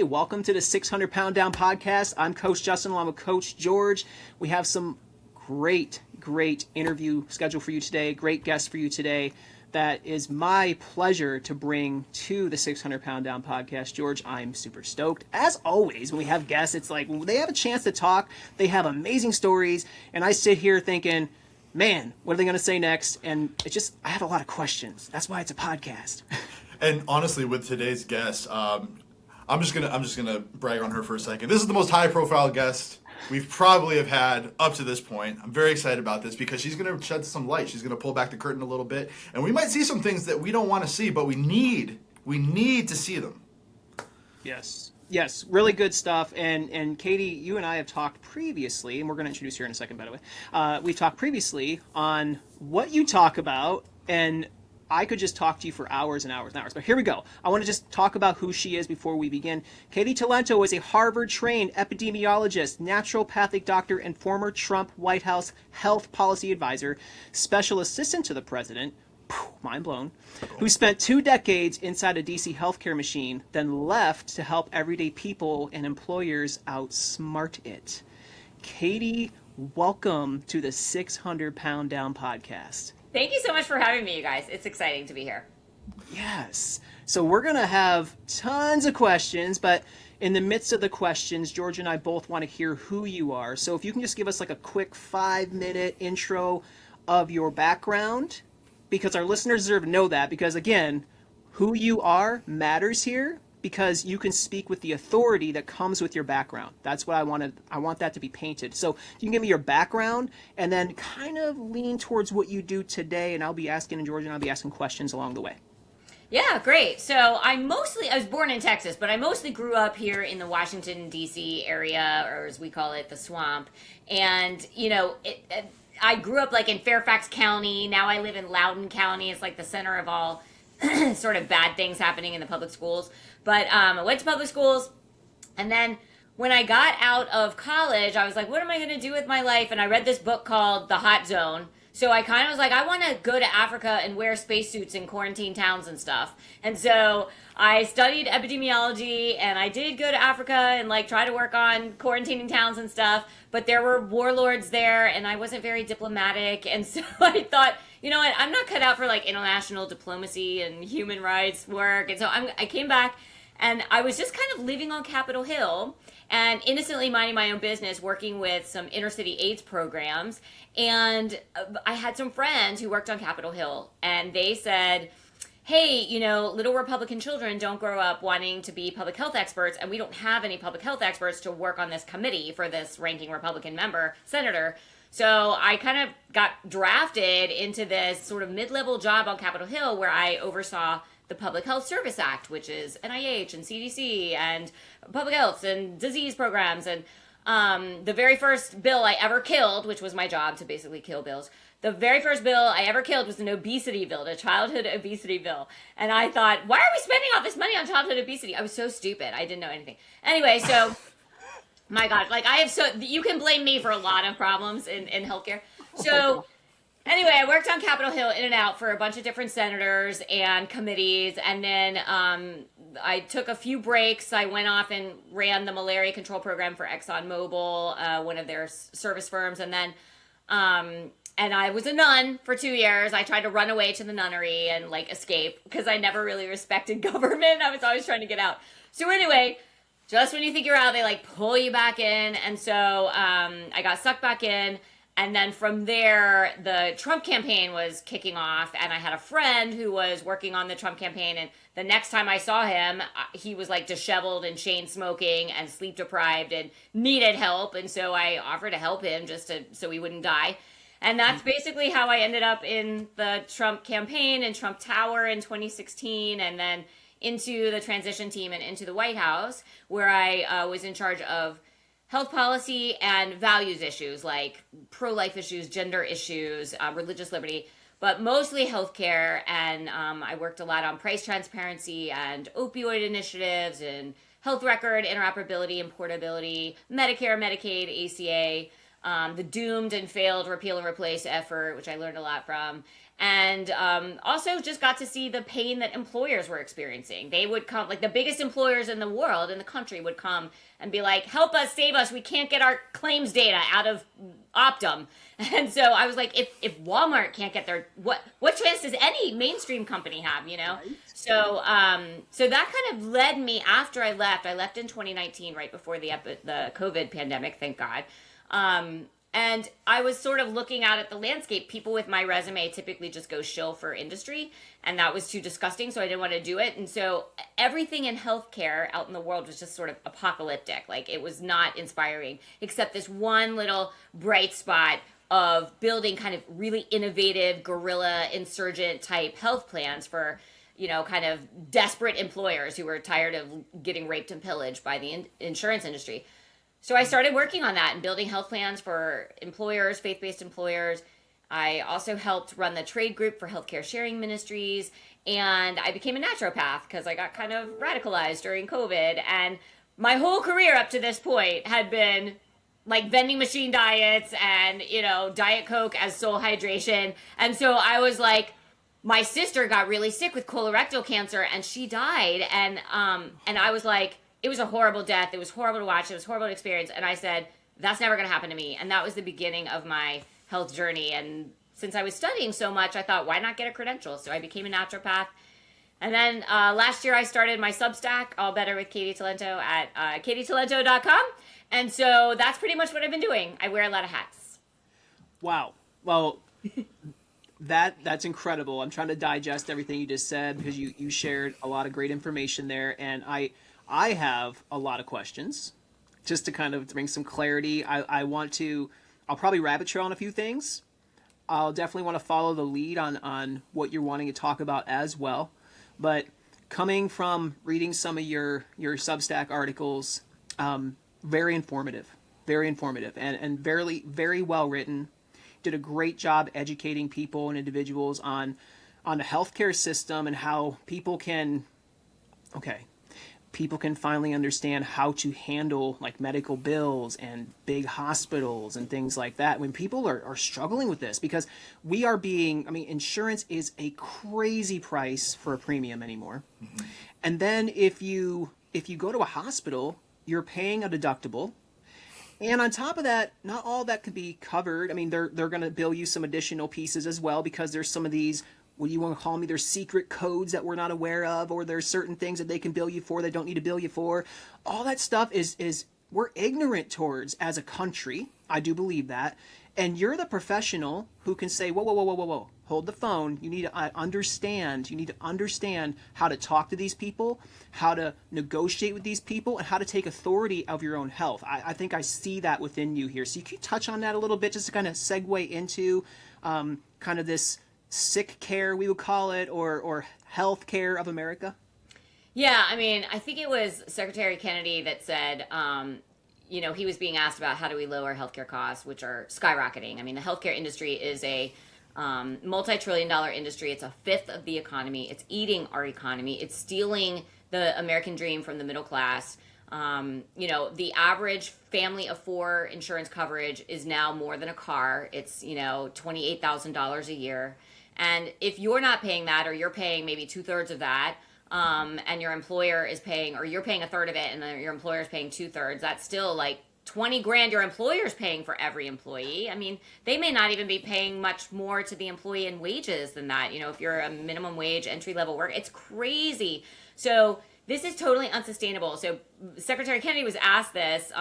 Hey, welcome to the 600 Pound Down podcast. I'm Coach Justin along with Coach George. We have some great interview scheduled for you today, great guests for you today. That is my pleasure to bring to the 600 Pound Down podcast. George, I'm super stoked. As always, when we have guests, it's like when they have a chance to talk, they have amazing stories, and I sit here thinking, man, what are they going to say next? And it's just, I have a lot of questions. That's why it's a podcast. And honestly, with today's guest, I'm just gonna brag on her for a second. This is the most high-profile guest we've probably have had up to this point. I'm very excited about this because she's gonna shed some light. She's gonna pull back the curtain a little bit, and we might see some things that we don't want to see, but we need to see them. Yes, really good stuff. And Katie, you and I have talked previously, and we're going to introduce her in a second, by the way. We've talked previously on what you talk about, and I could just talk to you for hours and hours and hours. But here we go. I want to just talk about who she is before we begin. Katie Talento is a Harvard-trained epidemiologist, naturopathic doctor, and former Trump White House health policy advisor, special assistant to the president, mind blown, who spent 2 decades inside a DC healthcare machine, then left to help everyday people and employers outsmart it. Katie, welcome to the 600 Pound Down podcast. Thank you so much for having me, you guys. It's exciting to be here. Yes. So we're going to have tons of questions, but in the midst of the questions, George and I both want to hear who you are. So if you can just give us like a quick 5-minute intro of your background, because our listeners deserve to know that, because again, who you are matters here, because you can speak with the authority that comes with your background. That's what I want that to be painted. So you can give me your background and then kind of lean towards what you do today, and I'll be asking, and George and I'll be asking questions along the way. Yeah, great. So I was born in Texas, but I mostly grew up here in the Washington, D.C. area, or as we call it, the swamp. And, I grew up like in Fairfax County. Now I live in Loudoun County. It's like the center of all sort of bad things happening in the public schools. But I went to public schools, and then when I got out of college, I was like, what am I going to do with my life? And I read this book called The Hot Zone. So I kind of was like, I want to go to Africa and wear spacesuits in quarantine towns and stuff. And so I studied epidemiology, and I did go to Africa and like try to work on quarantining towns and stuff. But there were warlords there, and I wasn't very diplomatic. And so I thought, you know what, I'm not cut out for like international diplomacy and human rights work. And so I came back, and I was just kind of living on Capitol Hill and innocently minding my own business, working with some inner city AIDS programs. And I had some friends who worked on Capitol Hill, and they said, hey, little Republican children don't grow up wanting to be public health experts, and we don't have any public health experts to work on this committee for this ranking Republican senator. So I kind of got drafted into this sort of mid-level job on Capitol Hill where I oversaw the Public Health Service Act, which is NIH and CDC and public health and disease programs. And the very first bill I ever killed, which was my job to basically kill bills, the very first bill I ever killed was an obesity bill, a childhood obesity bill. And I thought, why are we spending all this money on childhood obesity? I was so stupid. I didn't know anything. Anyway, so, my God, you can blame me for a lot of problems in healthcare. So, anyway, I worked on Capitol Hill in and out for a bunch of different senators and committees, and then I took a few breaks. I went off and ran the malaria control program for ExxonMobil, one of their service firms, and then and I was a nun for 2 years. I tried to run away to the nunnery and escape because I never really respected government. I was always trying to get out. So anyway, just when you think you're out, they pull you back in, and so I got sucked back in. And then from there, the Trump campaign was kicking off, and I had a friend who was working on the Trump campaign, and the next time I saw him, he was disheveled and chain smoking and sleep deprived and needed help, and so I offered to help him so he wouldn't die. And that's basically how I ended up in the Trump campaign and Trump Tower in 2016, and then into the transition team and into the White House, where I was in charge of health policy and values issues like pro-life issues, gender issues, religious liberty, but mostly healthcare. And I worked a lot on price transparency and opioid initiatives and health record interoperability and portability, Medicare, Medicaid, ACA, the doomed and failed repeal and replace effort, which I learned a lot from. And also just got to see the pain that employers were experiencing. They would come, like the biggest employers in the world, in the country, would come and be like, help us, save us. We can't get our claims data out of Optum. And so I was like, if Walmart can't get their, what chance does any mainstream company have, you know? Right. So that kind of led me after I left in 2019, right before the COVID pandemic, thank God. And I was sort of looking out at the landscape. People with my resume typically just go shill for industry, and that was too disgusting, so I didn't want to do it. And so everything in healthcare out in the world was just sort of apocalyptic. Like, it was not inspiring, except this one little bright spot of building kind of really innovative guerrilla insurgent type health plans for, you know, kind of desperate employers who were tired of getting raped and pillaged by the insurance industry. So I started working on that and building health plans for employers, faith-based employers. I also helped run the trade group for healthcare sharing ministries, and I became a naturopath because I got kind of radicalized during COVID. And my whole career up to this point had been like vending machine diets and, you know, Diet Coke as sole hydration. And so I was like, my sister got really sick with colorectal cancer and she died. And I was like, it was a horrible death. It was horrible to watch. It was a horrible experience. And I said, that's never going to happen to me. And that was the beginning of my health journey. And since I was studying so much, I thought, why not get a credential? So I became a naturopath. And then last year I started my Substack, All Better with Katie Talento, at katytalento.com. And so that's pretty much what I've been doing. I wear a lot of hats. Wow. Well, that's incredible. I'm trying to digest everything you just said because you shared a lot of great information there. And I have a lot of questions just to kind of bring some clarity. I'll probably rabbit trail on a few things. I'll definitely want to follow the lead on what you're wanting to talk about as well. But coming from reading some of your Substack articles, very informative, and very well written. Did a great job educating people and individuals on the healthcare system and how people can finally understand how to handle like medical bills and big hospitals and things like that when people are struggling with this, because insurance is a crazy price for a premium anymore. Mm-hmm. And then if you go to a hospital, you're paying a deductible. And on top of that, not all that could be covered. I mean, they're going to bill you some additional pieces as well because there's some of these, what do you want to call me? There's secret codes that we're not aware of, or there's certain things that they can bill you for they don't need to bill you for. All that stuff is we're ignorant towards as a country. I do believe that. And you're the professional who can say, whoa, hold the phone. You need to understand. You need to understand how to talk to these people, how to negotiate with these people, and how to take authority of your own health. I think I see that within you here. So you can touch on that a little bit just to kind of segue into kind of this sick care, we would call it, or health care of America? Yeah, I mean, I think it was Secretary Kennedy that said, he was being asked about how do we lower healthcare costs, which are skyrocketing. I mean, the healthcare industry is a multi-trillion-dollar industry. It's a fifth of the economy. It's eating our economy. It's stealing the American dream from the middle class. The average family of four insurance coverage is now more than a car. It's, $28,000 a year. And if you're not paying that, or you're paying maybe 2/3 of that, and your employer is paying, or you're paying a third of it, and then your employer is paying 2/3, that's still like 20 grand your employer's paying for every employee. I mean, they may not even be paying much more to the employee in wages than that. If you're a minimum wage, entry level work, it's crazy. So this is totally unsustainable. So Secretary Kennedy was asked this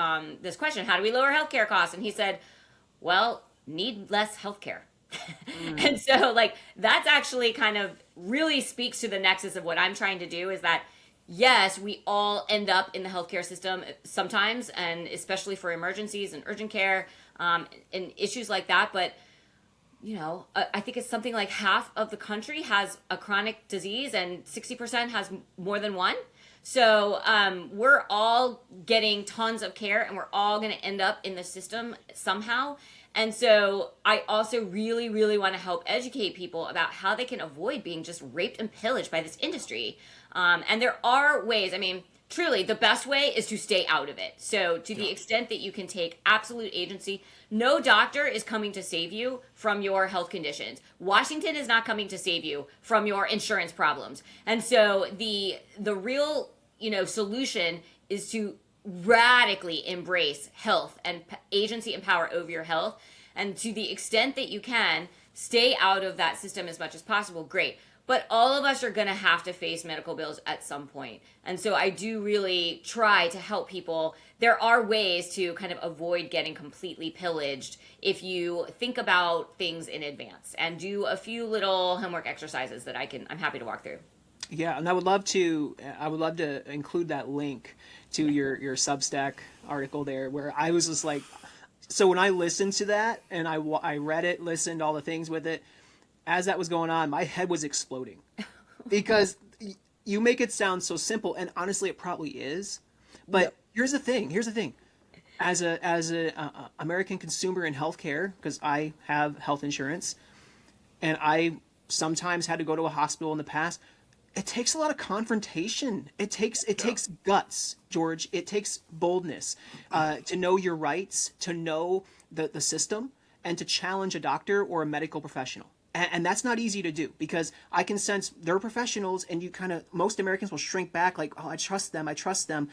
question: how do we lower healthcare costs? And he said, well, need less healthcare. And so that's actually kind of really speaks to the nexus of what I'm trying to do, is that yes, we all end up in the healthcare system sometimes, and especially for emergencies and urgent care and issues like that. But I think it's something like half of the country has a chronic disease and 60% has more than one. So we're all getting tons of care, and we're all going to end up in the system somehow. And so I also really, really want to help educate people about how they can avoid being just raped and pillaged by this industry. And there are ways, I mean, truly, the best way is to stay out of it. So, to the extent that you can take absolute agency, no doctor is coming to save you from your health conditions. Washington is not coming to save you from your insurance problems. And so, the real, solution is to radically embrace health and agency and power over your health. And to the extent that you can, stay out of that system as much as possible. Great. But all of us are going to have to face medical bills at some point. And so I do really try to help people. There are ways to kind of avoid getting completely pillaged if you think about things in advance and do a few little homework exercises that I'm happy to walk through. Yeah, and I would love to include that link to your Substack article there, where I was just like, so when I listened to that and I read it, listened, all the things with it, as that was going on, my head was exploding because you make it sound so simple, and honestly, it probably is. But here's the thing. As a American consumer in healthcare, because I have health insurance, and I sometimes had to go to a hospital in the past. It takes a lot of confrontation. It takes guts, George. It takes boldness to know your rights, to know the system, and to challenge a doctor or a medical professional. And that's not easy to do, because I can sense they're professionals, and most Americans will shrink back like, oh, I trust them.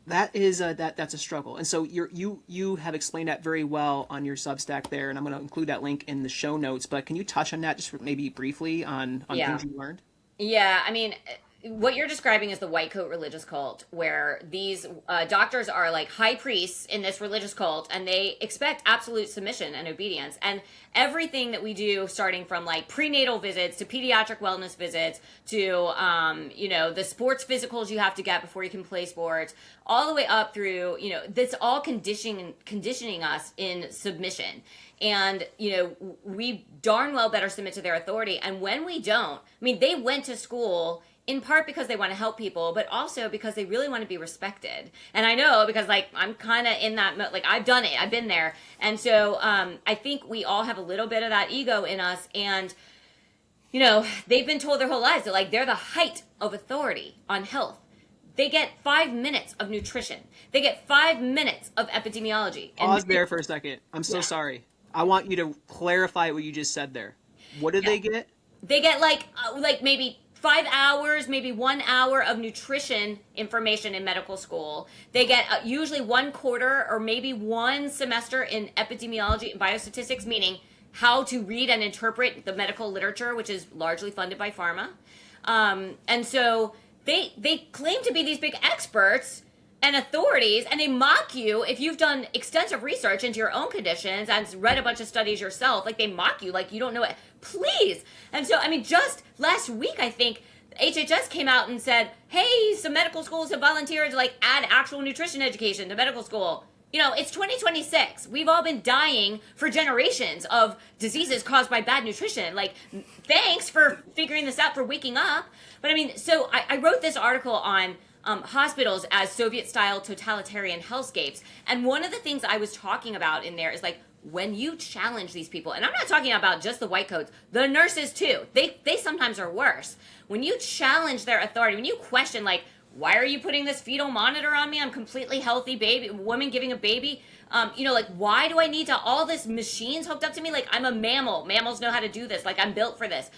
That is that's a struggle. And so you have explained that very well on your Substack there, and I'm going to include that link in the show notes. But can you touch on that just maybe briefly on things you learned? Yeah, I mean, what you're describing is the white coat religious cult, where these doctors are like high priests in this religious cult, and they expect absolute submission and obedience. And everything that we do, starting from like prenatal visits to pediatric wellness visits to the sports physicals you have to get before you can play sports, all the way up through, that's all conditioning us in submission. And, we darn well better submit to their authority. And when we don't, I mean, they went to school in part because they want to help people, but also because they really want to be respected. And I know, because like I'm kind of in that, like I've done it, I've been there. And so I think we all have a little bit of that ego in us. And, they've been told their whole lives that like they're the height of authority on health. They get 5 minutes of nutrition. They get 5 minutes of epidemiology. Pause there for a second. I'm so sorry. I want you to clarify what you just said there. What did they get? They get like maybe 5 hours, maybe 1 hour of nutrition information in medical school. They get usually 1 quarter or maybe 1 semester in epidemiology and biostatistics, meaning how to read and interpret the medical literature, which is largely funded by pharma. And so they claim to be these big experts and authorities, and they mock you if you've done extensive research into your own conditions and read a bunch of studies yourself. Like, they mock you like you don't know it. Please. And so, I mean, just last week, I think HHS came out and said, hey, some medical schools have volunteered to like add actual nutrition education to medical school. It's 2026. We've all been dying for generations of diseases caused by bad nutrition. Like, thanks for figuring this out, for waking up. But I mean, so I wrote this article on hospitals as Soviet-style totalitarian hellscapes. And one of the things I was talking about in there is like, when you challenge these people, and I'm not talking about just the white coats, the nurses too. They sometimes are worse. When you challenge their authority, when you question like, why are you putting this fetal monitor on me? I'm completely healthy baby, woman giving a baby. Like, why do I need to all this machines hooked up to me? Like, I'm a mammal. Mammals know how to do this. Like, I'm built for this.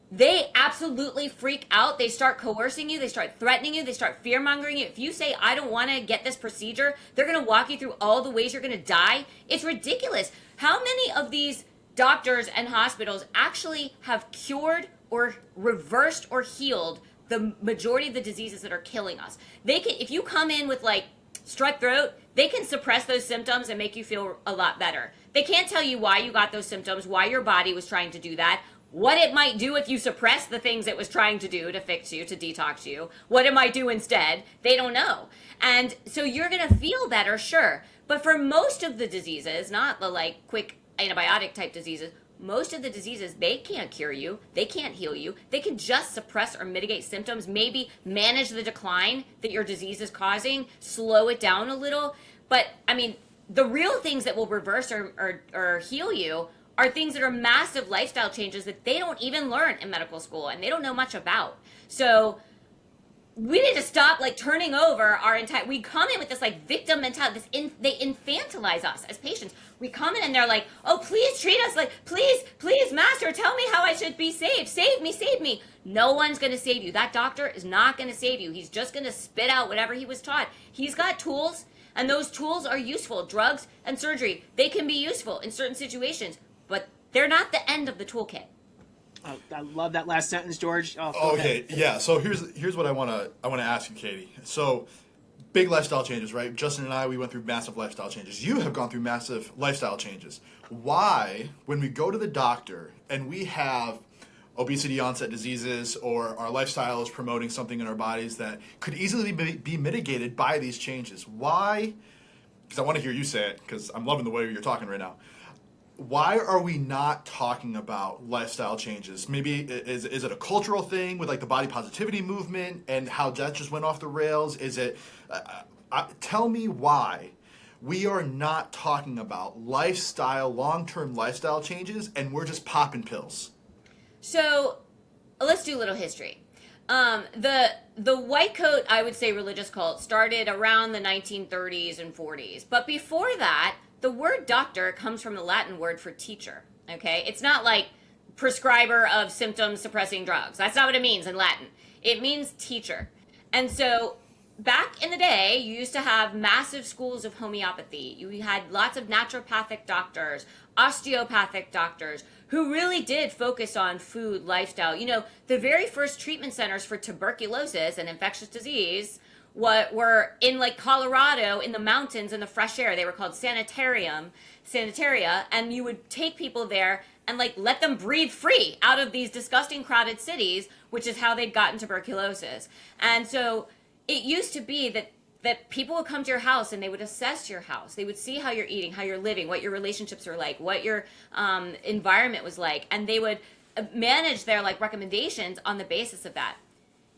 They absolutely freak out. They start coercing you. They start threatening you. They start fear-mongering you. If you say, I don't want to get this procedure, they're going to walk you through all the ways you're going to die. It's ridiculous. How many of these doctors and hospitals actually have cured or reversed or healed the majority of the diseases that are killing us? They can, if you come in with like strep throat, they can suppress those symptoms and make you feel a lot better. They can't tell you why you got those symptoms, why your body was trying to do that, what it might do if you suppress the things it was trying to do to fix you, to detox you, what it might do instead. They don't know. And so you're going to feel better, sure. But for most of the diseases, not the like quick antibiotic type diseases, most of the diseases, they can't cure you. They can't heal you. They can just suppress or mitigate symptoms, maybe manage the decline that your disease is causing, slow it down a little. But I mean, the real things that will reverse or heal you are things that are massive lifestyle changes that they don't even learn in medical school and they don't know much about. So we need to stop like turning over our entire. We come in with this like victim mentality. They infantilize us as patients. We come in and they're like, "Oh, please treat us like, please, master, tell me how I should be saved. Save me, save me." No one's gonna save you. That doctor is not gonna save you. He's just gonna spit out whatever he was taught. He's got tools, and those tools are useful. Drugs and surgery, they can be useful in certain situations, but they're not the end of the toolkit. Oh, I love that last sentence, George. Oh, Okay, yeah. So here's what I wanna ask you, Katie. So big lifestyle changes, right? Justin and I, we went through massive lifestyle changes. You have gone through massive lifestyle changes. Why, when we go to the doctor and we have obesity onset diseases or our lifestyle is promoting something in our bodies that could easily be mitigated by these changes, why? Because I want to hear you say it, because I'm loving the way you're talking right now. Why are we not talking about lifestyle changes? Maybe is it a cultural thing with like the body positivity movement and how that just went off the rails? Is it? Tell me why we are not talking about lifestyle, long-term lifestyle changes, and we're just popping pills. So let's do a little history. The white coat, I would say, religious cult started around the 1930s and 40s, but before that, the word doctor comes from the Latin word for teacher, okay? It's not like prescriber of symptom-suppressing drugs. That's not what it means in Latin. It means teacher. And so back in the day, you used to have massive schools of homeopathy. You had lots of naturopathic doctors, osteopathic doctors, who really did focus on food, lifestyle. You know, the very first treatment centers for tuberculosis and infectious disease what were in like Colorado in the mountains in the fresh air. They were called sanitaria, and you would take people there and like let them breathe free out of these disgusting crowded cities, which is how they'd gotten tuberculosis. And so it used to be that people would come to your house and they would assess your house. They would see how you're eating, how you're living, what your relationships are like, what your environment was like, and they would manage their like recommendations on the basis of that.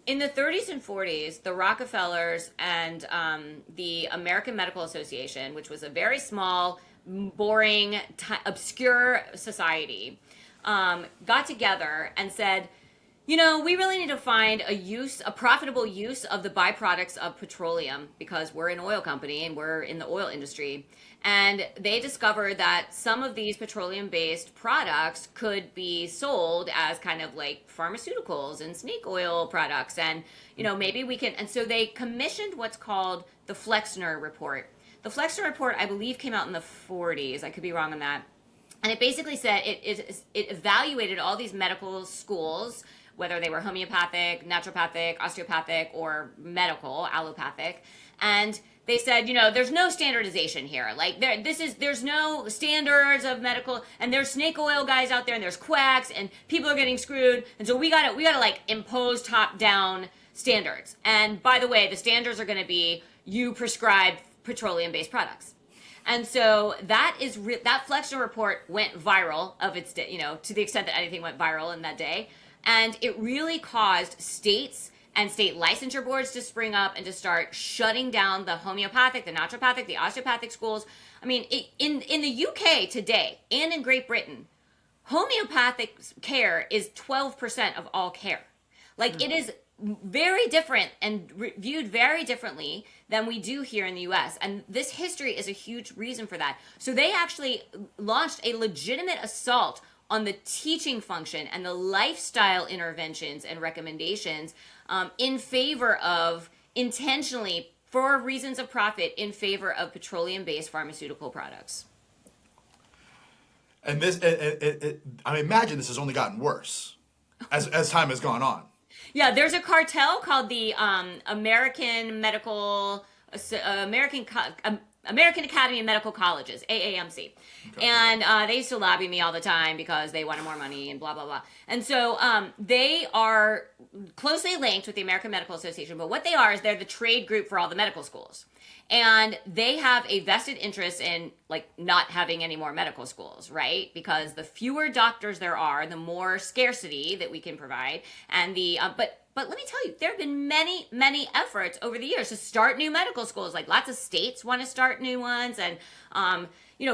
In the 30s and 40s, the Rockefellers and the American Medical Association, which was a very small, boring, obscure society, got together and said, you know, we really need to find a profitable use of the byproducts of petroleum because we're an oil company and we're in the oil industry. And they discovered that some of these petroleum-based products could be sold as kind of like pharmaceuticals and snake oil products. And, you know, maybe we can, and so they commissioned what's called the Flexner Report. The Flexner Report, I believe, came out in the 40s. I could be wrong on that. And it basically said it evaluated all these medical schools, whether they were homeopathic, naturopathic, osteopathic, or medical, allopathic. And they said, you know, there's no standardization here. Like there's no standards of medical, and there's snake oil guys out there, and there's quacks, and people are getting screwed. And so we gotta like impose top-down standards. And by the way, the standards are gonna be you prescribe petroleum-based products. And so that Flexner Report went viral to the extent that anything went viral in that day. And it really caused states and state licensure boards to spring up and to start shutting down the homeopathic, the naturopathic, the osteopathic schools. I mean, in the UK today and in Great Britain, homeopathic care is 12% of all care. Like it is very different and viewed very differently than we do here in the US. And this history is a huge reason for that. So they actually launched a legitimate assault on the teaching function and the lifestyle interventions and recommendations in favor of intentionally, for reasons of profit, in favor of petroleum-based pharmaceutical products. And this, I imagine this has only gotten worse as time has gone on. Yeah, there's a cartel called the American Academy of Medical Colleges, AAMC. Okay. And they used to lobby me all the time because they wanted more money and blah, blah, blah. And so they are closely linked with the American Medical Association, but what they are is they're the trade group for all the medical schools. And they have a vested interest in like not having any more medical schools, right? Because the fewer doctors there are, the more scarcity that we can provide. And but But let me tell you, there have been many, many efforts over the years to start new medical schools. Like lots of states want to start new ones, and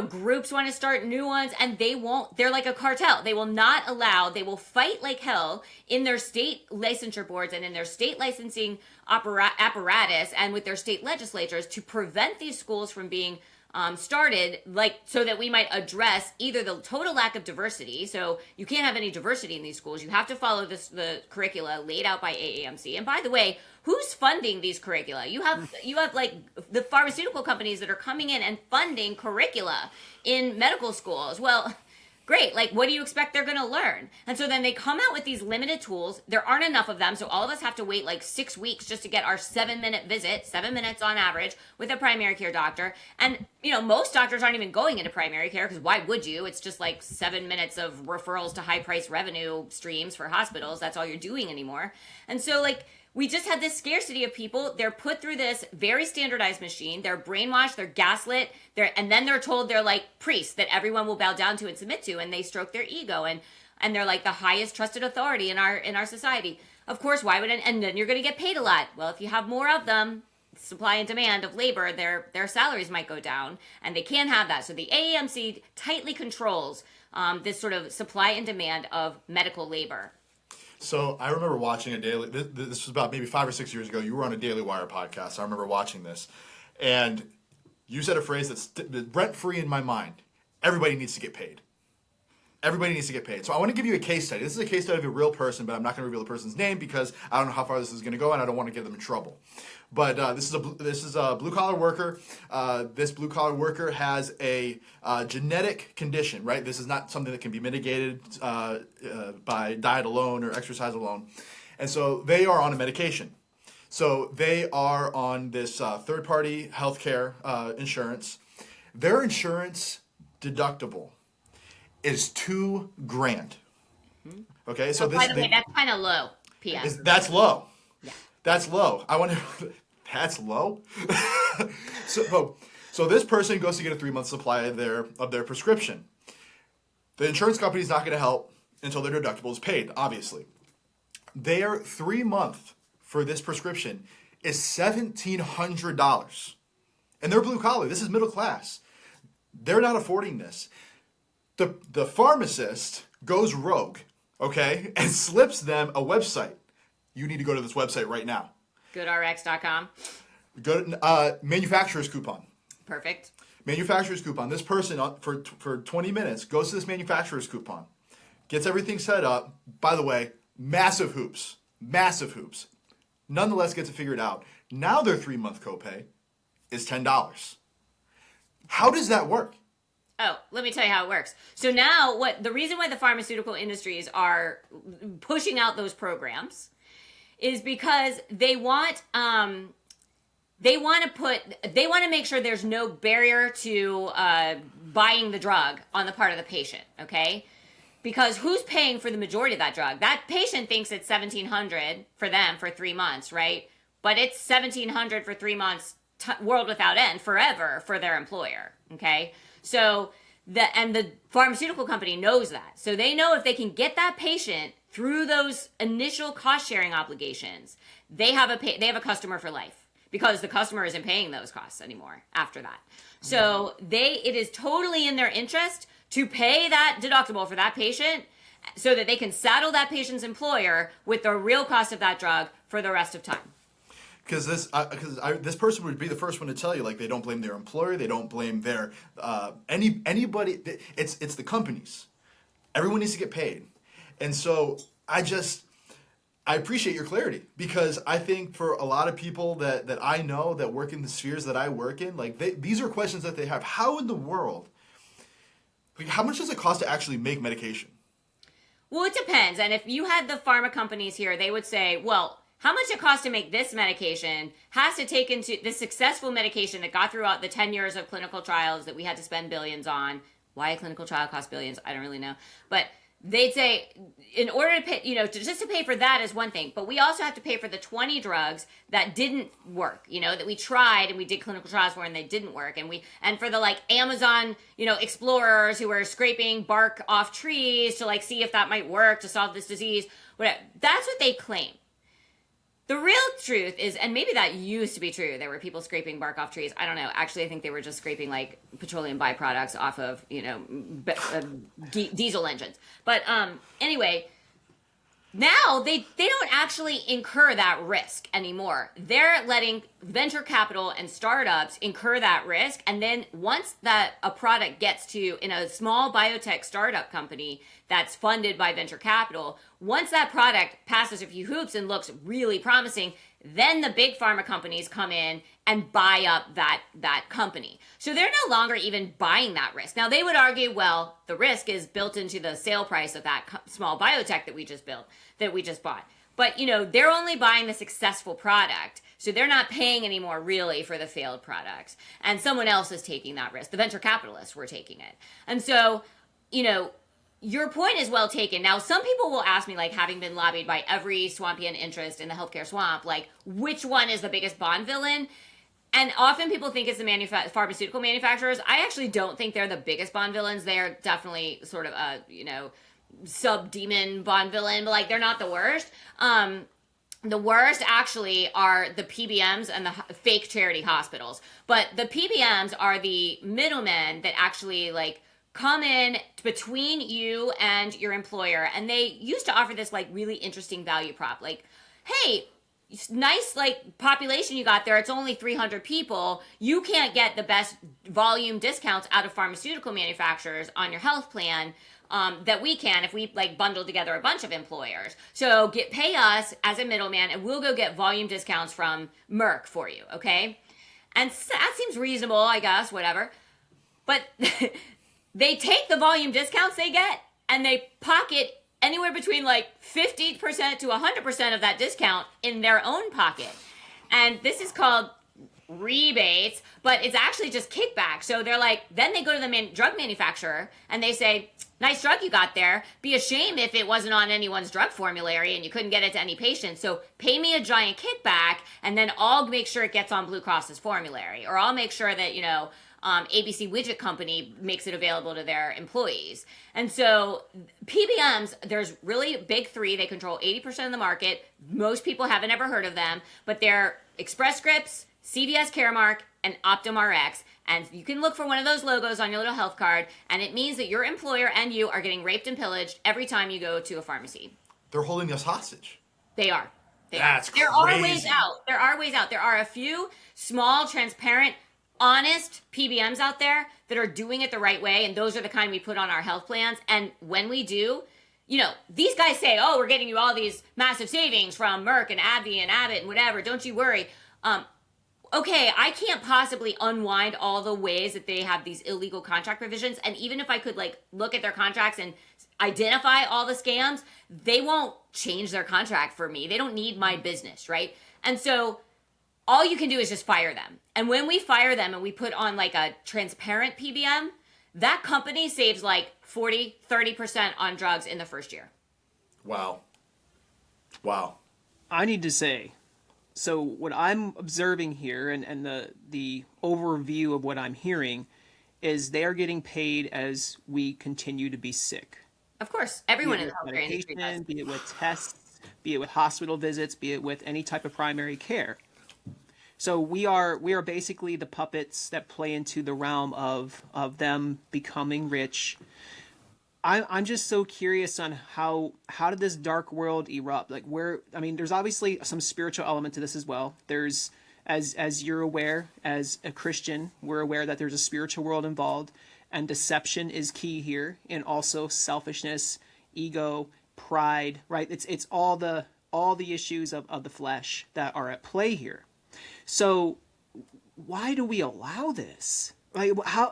groups want to start new ones, and they won't. They're like a cartel. They will not allow. They will fight like hell in their state licensure boards and in their state licensing apparatus and with their state legislatures to prevent these schools from being started, like so that we might address either the total lack of diversity. So you can't have any diversity in these schools. You have to follow the curricula laid out by AAMC. And by the way, who's funding these curricula? You have like the pharmaceutical companies that are coming in and funding curricula in medical schools. Well, great. Like, what do you expect they're going to learn? And so then they come out with these limited tools. There aren't enough of them. So all of us have to wait like 6 weeks just to get our 7-minute visit, 7 minutes on average with a primary care doctor. And, most doctors aren't even going into primary care because why would you? It's just like 7 minutes of referrals to high price revenue streams for hospitals. That's all you're doing anymore. And so like, we just had this scarcity of people. They're put through this very standardized machine. They're brainwashed. They're gaslit. And then they're told they're like priests that everyone will bow down to and submit to, and they stroke their ego, and they're like the highest trusted authority in our society. Of course, why would and then you're going to get paid a lot. Well, if you have more of them, supply and demand of labor, their salaries might go down, and they can't have that. So the AAMC tightly controls this sort of supply and demand of medical labor. So I remember watching a daily. This was about maybe 5 or 6 years ago. You were on a Daily Wire podcast. I remember watching this, and you said a phrase that's rent free in my mind. Everybody needs to get paid. Everybody needs to get paid. So I want to give you a case study. This is a case study of a real person, but I'm not going to reveal the person's name because I don't know how far this is going to go, and I don't want to get them in trouble. But this is a blue collar worker. This blue collar worker has a genetic condition, right? This is not something that can be mitigated by diet alone or exercise alone, and so they are on a medication. So they are on this third party healthcare insurance. Their insurance deductible is $2,000. Okay, so by the way, that's kind of low. P.S. That's low. Yeah, that's low. I wonder. That's low. So this person goes to get a 3-month supply of their prescription. The insurance company is not going to help until their deductible is paid. Obviously, their 3-month for this prescription is $1,700, and they're blue collar. This is middle class. They're not affording this. The pharmacist goes rogue, okay, and slips them a website. You need to go to this website right now. GoodRx.com. Go to manufacturer's coupon. Perfect. Manufacturer's coupon. This person for 20 minutes goes to this manufacturer's coupon, gets everything set up. By the way, massive hoops. Nonetheless, gets it figured out. Now their 3-month copay is $10. How does that work? Oh, let me tell you how it works. So now the reason why the pharmaceutical industries are pushing out those programs is because they want to make sure there's no barrier to buying the drug on the part of the patient, okay? Because who's paying for the majority of that drug? That patient thinks it's $1,700 for them for 3 months, right? But it's $1,700 for 3 months, world without end, forever for their employer, okay? So the pharmaceutical company knows that. So they know if they can get that patient through those initial cost sharing obligations, they have a customer for life because the customer isn't paying those costs anymore after that. So it is totally in their interest to pay that deductible for that patient so that they can saddle that patient's employer with the real cost of that drug for the rest of time. Because this person would be the first one to tell you, like, they don't blame their employer, they don't blame their anybody. It's the companies. Everyone needs to get paid, and so I appreciate your clarity, because I think for a lot of people that I know that work in the spheres that I work in, like these are questions that they have. How in the world? Like, how much does it cost to actually make medication? Well, it depends, and if you had the pharma companies here, they would say, well, how much it costs to make this medication has to take into the successful medication that got throughout the 10 years of clinical trials that we had to spend billions on. Why a clinical trial costs billions, I don't really know. But they'd say, in order to pay, just to pay for that is one thing. But we also have to pay for the 20 drugs that didn't work, that we tried and we did clinical trials for and they didn't work. And for the Amazon, explorers who were scraping bark off trees to see if that might work to solve this disease. Whatever. That's what they claim. The real truth is, and maybe that used to be true, there were people scraping bark off trees. I don't know. Actually, I think they were just scraping like petroleum byproducts off of, diesel engines. But anyway, now they don't actually incur that risk anymore. They're letting venture capital and startups incur that risk, and then once that a product gets to in a small biotech startup company that's funded by venture capital, once that product passes a few hoops and looks really promising, then the big pharma companies come in and buy up that company. So they're no longer even buying that risk. Now they would argue, well, the risk is built into the sale price of that small biotech that we just bought. But they're only buying the successful product. So they're not paying anymore really for the failed products. And someone else is taking that risk. The venture capitalists were taking it. And so, your point is well taken. Now, some people will ask me, like, having been lobbied by every swampian interest in the healthcare swamp, like, which one is the biggest Bond villain? And often people think it's the pharmaceutical manufacturers. I actually don't think they're the biggest Bond villains. They're definitely sort of a, sub-demon Bond villain, but, like, they're not the worst. The worst actually are the PBMs and the fake charity hospitals. But the PBMs are the middlemen that actually, like, come in between you and your employer, and they used to offer this like really interesting value prop, like, hey, nice like population you got there, it's only 300 people, you can't get the best volume discounts out of pharmaceutical manufacturers on your health plan that we can if we like bundle together a bunch of employers. So pay us as a middleman and we'll go get volume discounts from Merck for you, okay? And that seems reasonable, I guess, whatever. But they take the volume discounts they get and they pocket anywhere between like 50% to 100% of that discount in their own pocket. And this is called rebates, but it's actually just kickback. So they're like, then they go to the drug manufacturer and they say, nice drug you got there. Be a shame if it wasn't on anyone's drug formulary and you couldn't get it to any patient. So pay me a giant kickback and then I'll make sure it gets on Blue Cross's formulary, or I'll make sure that, ABC Widget Company makes it available to their employees. And so PBMs, there's really big three. They control 80% of the market. Most people haven't ever heard of them, but they're Express Scripts, CVS Caremark, and Optum Rx. And you can look for one of those logos on your little health card, and it means that your employer and you are getting raped and pillaged every time you go to a pharmacy. They're holding us hostage. They are. That's crazy. There are ways out. There are ways out. There are a few small, transparent, honest PBMs out there that are doing it the right way, and those are the kind we put on our health plans. And when we do, these guys say, oh, we're getting you all these massive savings from Merck and AbbVie and Abbott and whatever, don't you worry. Okay, I can't possibly unwind all the ways that they have these illegal contract provisions, and even if I could like look at their contracts and identify all the scams, they won't change their contract for me. They don't need my business, right? And so all you can do is just fire them. And when we fire them and we put on like a transparent PBM, that company saves like 40, 30% on drugs in the first year. Wow. I need to say, so what I'm observing here and the overview of what I'm hearing is they are getting paid as we continue to be sick. Of course, everyone in the Be it with healthcare industry does. medication, be it with tests, be it with hospital visits, be it with any type of primary care. So we are basically the puppets that play into the realm of them becoming rich. I'm just so curious on how did this dark world erupt? Like there's obviously some spiritual element to this as well. There's as you're aware, as a Christian, we're aware that there's a spiritual world involved, and deception is key here, and also selfishness, ego, pride, right? It's all the issues of the flesh that are at play here. So why do we allow this? Like I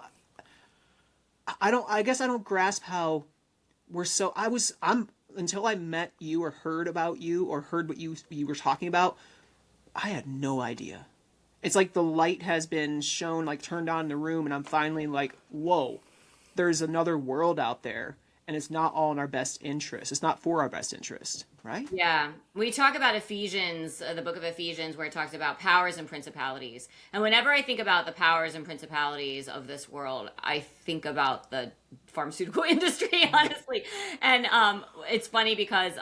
guess I don't grasp how until I met you or heard about you or heard what you were talking about, I had no idea. It's like the light has been shown, like turned on in the room, and I'm finally like, whoa, there's another world out there, and it's not all in our best interest. It's not for our best interest, right? Yeah. We talk about Ephesians, the book of Ephesians, where it talks about powers and principalities. And whenever I think about the powers and principalities of this world, I think about the pharmaceutical industry, honestly. And it's funny because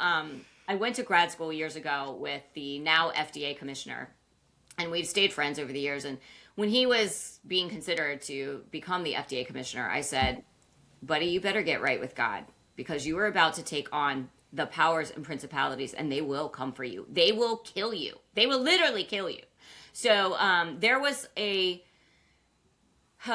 I I went to grad school years ago with the now FDA commissioner, and we've stayed friends over the years. And when he was being considered to become the FDA commissioner, I said, buddy, you better get right with God, because you are about to take on the powers and principalities, and they will come for you. They will kill you. They will literally kill you. So there was a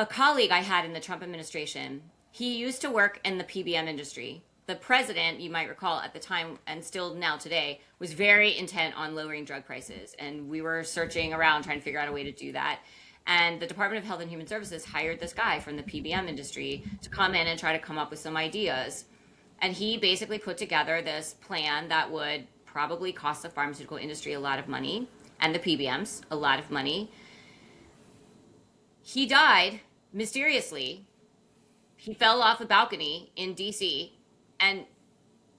colleague I had in the Trump administration. He used to work in the PBM industry. The president, you might recall at the time, and still now today, was very intent on lowering drug prices. And we were searching around trying to figure out a way to do that. And the Department of Health and Human Services hired this guy from the PBM industry to come in and try to come up with some ideas. And he basically put together this plan that would probably cost the pharmaceutical industry a lot of money, and the PBMs a lot of money. He died mysteriously. He fell off a balcony in DC, and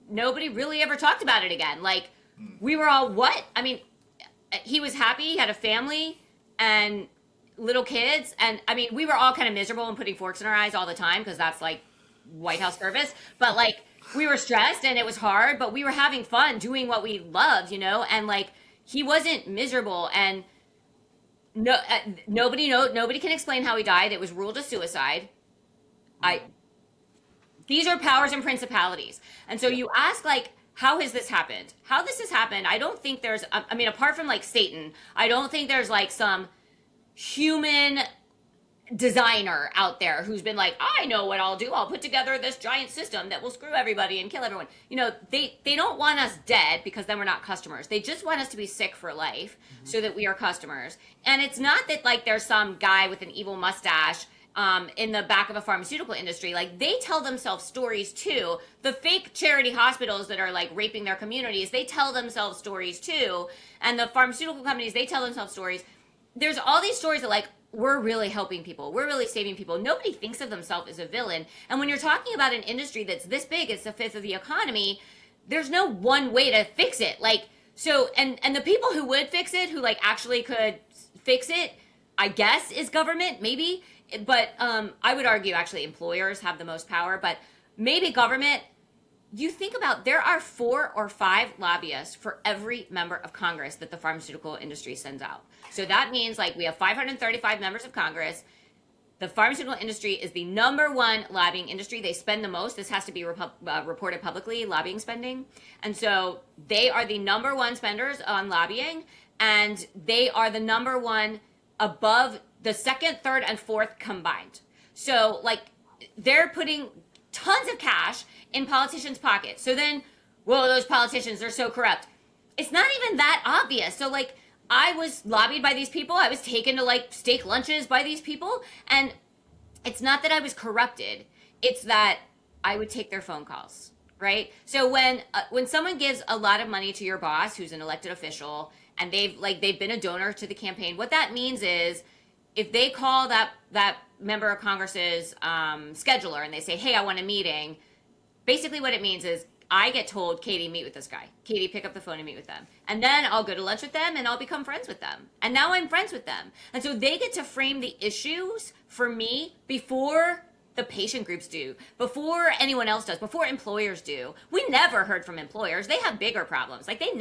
nobody really ever talked about it again. Like, we were all, what? I mean, he was happy, he had a family and little kids, and I mean, we were all kind of miserable and putting forks in our eyes all the time, because that's like White House service. But like, we were stressed and it was hard, but we were having fun doing what we loved, you know. And like, he wasn't miserable, and nobody can explain how he died. It was ruled a suicide. These are powers and principalities. And so you ask, like, how has this happened? How this has happened, I don't think there's, I mean, apart from like Satan, I don't think there's like some human designer out there who's been like, I know what I'll do. I'll put together this giant system that will screw everybody and kill everyone. You know, they don't want us dead, because then we're not customers. They just want us to be sick for life, so that we are customers. And it's not that like there's some guy with an evil mustache in the back of a pharmaceutical industry. Like, they tell themselves stories too. The fake charity hospitals that are like raping their communities, they tell themselves stories too. And the pharmaceutical companies, they tell themselves stories. There's all these stories that like, we're really helping people, we're really saving people. Nobody thinks of themselves as a villain. And when you're talking about an industry that's this big, it's a fifth of the economy, there's no one way to fix it. Like, so, and the people who would fix it, who like actually could fix it, I guess, is government, maybe. But I would argue actually employers have the most power, but maybe government. You think about, there are 4 or 5 lobbyists for every member of Congress that the pharmaceutical industry sends out. So that means like we have 535 members of Congress. The pharmaceutical industry is the #1 lobbying industry. They spend the most. This has to be reported publicly, lobbying spending. And so they are the #1 spenders on lobbying, and they are the #1 above the 2nd, 3rd, and 4th combined. So like, they're putting tons of cash in politicians' pockets. So then, well, those politicians are so corrupt. It's not even that obvious. So like, I was lobbied by these people. I was taken to like steak lunches by these people. And it's not that I was corrupted. It's that I would take their phone calls, right? So when someone gives a lot of money to your boss, who's an elected official, and they've been a donor to the campaign, what that means is, if they call that member of Congress's scheduler and they say, hey, I want a meeting, basically what it means is, I get told, Katie, meet with this guy. Katie, pick up the phone and meet with them. And then I'll go to lunch with them and I'll become friends with them. And now I'm friends with them. And so they get to frame the issues for me before the patient groups do, before anyone else does, before employers do. We never heard from employers. They have bigger problems. Like, they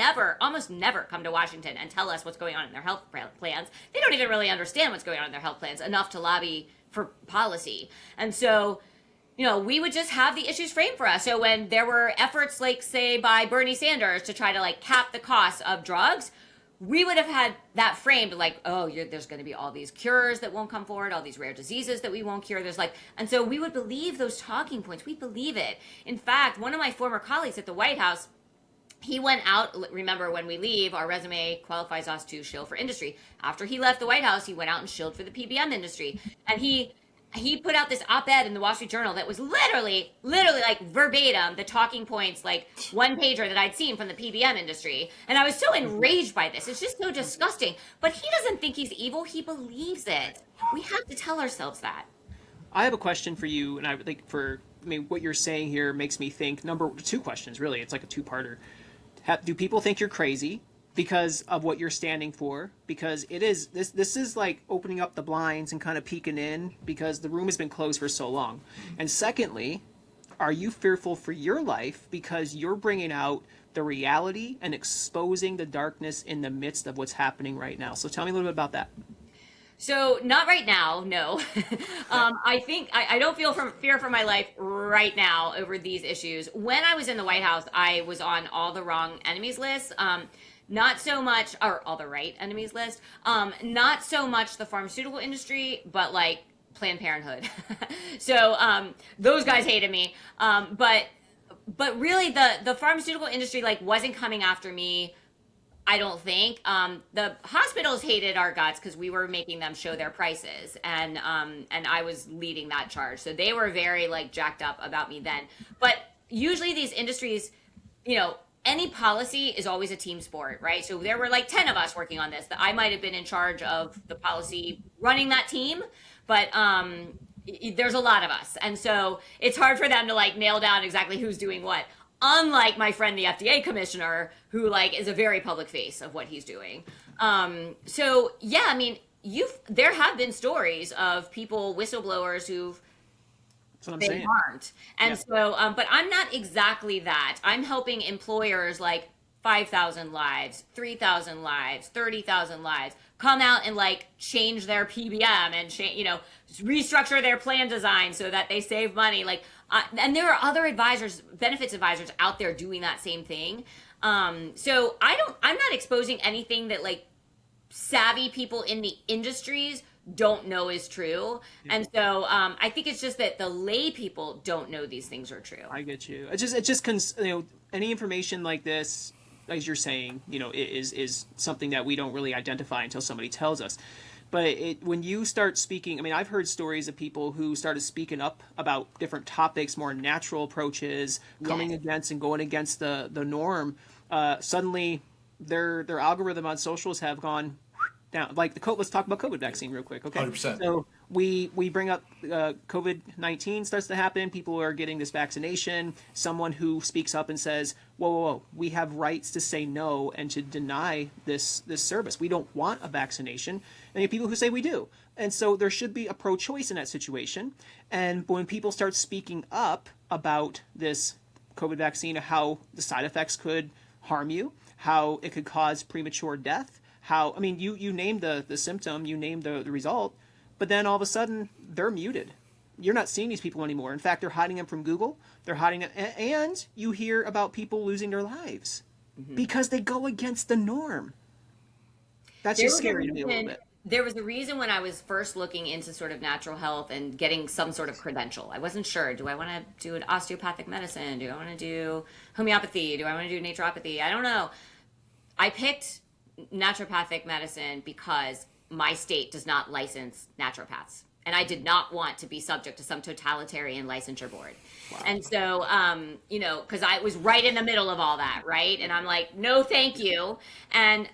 almost never come to Washington and tell us what's going on in their health plans. They don't even really understand what's going on in their health plans enough to lobby for policy. And so, you know, we would just have the issues framed for us. So when there were efforts, like, say, by Bernie Sanders to try to, like, cap the cost of drugs, we would have had that framed like, oh, there's going to be all these cures that won't come forward, all these rare diseases that we won't cure. And so we would believe those talking points. We believe it. In fact, one of my former colleagues at the White House, he went out, remember, when we leave, our resume qualifies us to shill for industry. After he left the White House, he went out and shilled for the PBM industry. And he put out this op-ed in the Wall Street Journal that was literally like verbatim the talking points, like one pager that I'd seen from the PBM industry. And I was so enraged by this. It's just so disgusting. But he doesn't think he's evil. He believes it. We have to tell ourselves that. I have a question for you, and what you're saying here makes me think, two questions, really. It's like a two-parter. Do people think you're crazy because of what you're standing for? Because it is, this is like opening up the blinds and kind of peeking in, because the room has been closed for so long. And secondly, are you fearful for your life because you're bringing out the reality and exposing the darkness in the midst of what's happening right now? So tell me a little bit about that. So not right now, no. I think I don't feel fear for my life right now over these issues. When I was in the White House, I was on all the wrong enemies lists. Not so much, or all the right enemies list. Not so much the pharmaceutical industry, but like Planned Parenthood. So those guys hated me. But really, the pharmaceutical industry like wasn't coming after me. I don't think the hospitals hated our guts because we were making them show their prices, and I was leading that charge. So they were very like jacked up about me then. But usually these industries, you know, any policy is always a team sport, right? So there were like 10 of us working on this. That I might have been in charge of the policy running that team, but there's a lot of us, and so it's hard for them to like nail down exactly who's doing what. Unlike my friend the FDA commissioner, who like is a very public face of what he's doing. So yeah, I mean, there have been stories of people, whistleblowers, who've been harmed, and so but I'm not exactly that. I'm helping employers like 5,000 lives, 3,000 lives, 30,000 lives come out and like change their PBM and restructure their plan design so that they save money. Like, and there are other advisors, benefits advisors out there doing that same thing. So I'm not exposing anything that like savvy people in the industries don't know is true. And so I think it's just that the lay people don't know these things are true. I get you. Any information like this, as you're saying, is something that we don't really identify until somebody tells us. But when you start speaking, I mean, I've heard stories of people who started speaking up about different topics, more natural approaches, coming against and going against the norm. Suddenly, their algorithm on socials have gone down. Like let's talk about COVID vaccine real quick, okay? 100%. So we bring up COVID-19 starts to happen. People are getting this vaccination. Someone who speaks up and says, whoa, we have rights to say no and to deny this service. We don't want a vaccination. And you have people who say we do. And so there should be a pro-choice in that situation. And when people start speaking up about this COVID vaccine, how the side effects could harm you, how it could cause premature death, you named the symptom, you named the result, but then all of a sudden they're muted. You're not seeing these people anymore. In fact, they're hiding them from Google. They're hiding it, and you hear about people losing their lives because they go against the norm. That's just scary to me a little bit. There was a reason when I was first looking into sort of natural health and getting some sort of credential. I wasn't sure. Do I want to do an osteopathic medicine? Do I want to do homeopathy? Do I want to do naturopathy? I don't know. I picked naturopathic medicine because my state does not license naturopaths, and I did not want to be subject to some totalitarian licensure board. Wow. And so because I was right in the middle of all that, right? And I'm like, no thank you.